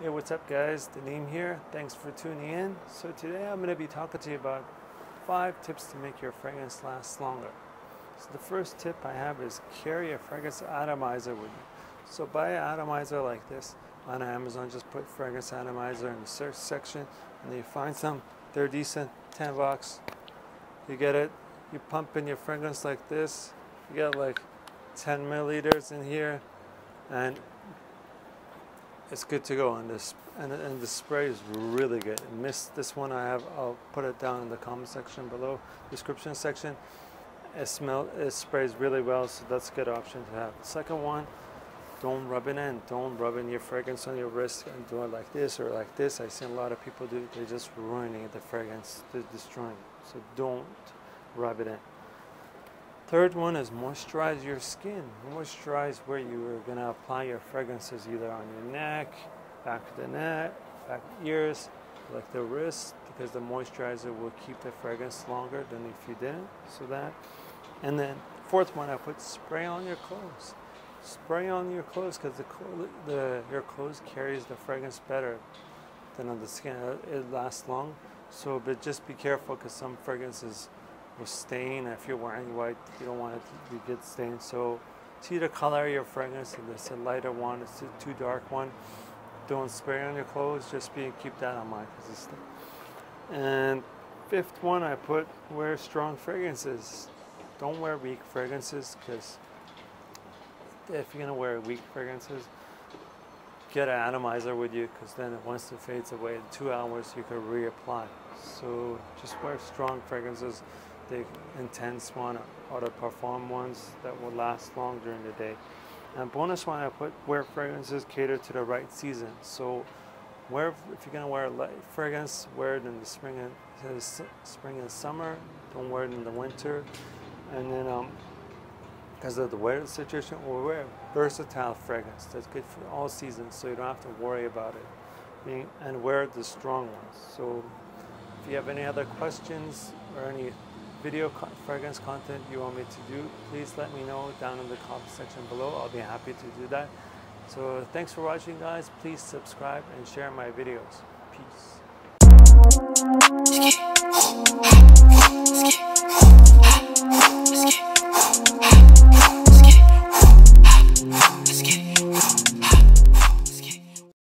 Hey, what's up guys? Nadeem here. Thanks for tuning in. So today I'm going to be talking to you about 5 tips to make your fragrance last longer. So the first tip I have is carry a fragrance atomizer with you. So buy an atomizer like this on Amazon. Just put fragrance atomizer in the search section and then you find some. They're decent, 10 bucks. You get it, you pump in your fragrance like this. You get like 10 milliliters in here and it's good to go. And the spray is really good. This one I have, I'll put it down in the comment section below, description section. It sprays really well, so that's a good option to have. The second one, don't rub it in. Don't rub in your fragrance on your wrist and do it like this or like this. I've seen a lot of people do. They're just ruining the fragrance. They're destroying it. So don't rub it in. Third one is moisturize your skin. Moisturize where you are going to apply your fragrances, either on your neck, back of the neck, back ears, like the wrist, because the moisturizer will keep the fragrance longer than if you didn't. So that. And then fourth one, I put spray on your clothes. Spray on your clothes because your clothes carries the fragrance better than on the skin. It lasts long. So, but just be careful because some fragrances will stain. If you're wearing white, you don't want it to get stained. So see the color of your fragrance. If it's a lighter one, it's a too dark one, don't spray on your clothes. Just keep that in mind because it's. And fifth one, I put wear strong fragrances. Don't wear weak fragrances because if you're gonna wear weak fragrances, get an atomizer with you because then once it fades away in 2 hours, you can reapply. So just wear strong fragrances. The intense one or the Perfume ones that will last long during the day. And bonus one, I put wear fragrances cater to the right season. So if you're gonna wear a light fragrance, wear it in the spring and summer. Don't wear it in the winter. And then because of the weather situation, or wear a versatile fragrance that's good for all seasons, so you don't have to worry about it. And wear the strong ones. So if you have any other questions or any video fragrance content you want me to do, please let me know down in the comment section below. I'll be happy to do that. So thanks for watching guys. Please subscribe and share my videos. Peace.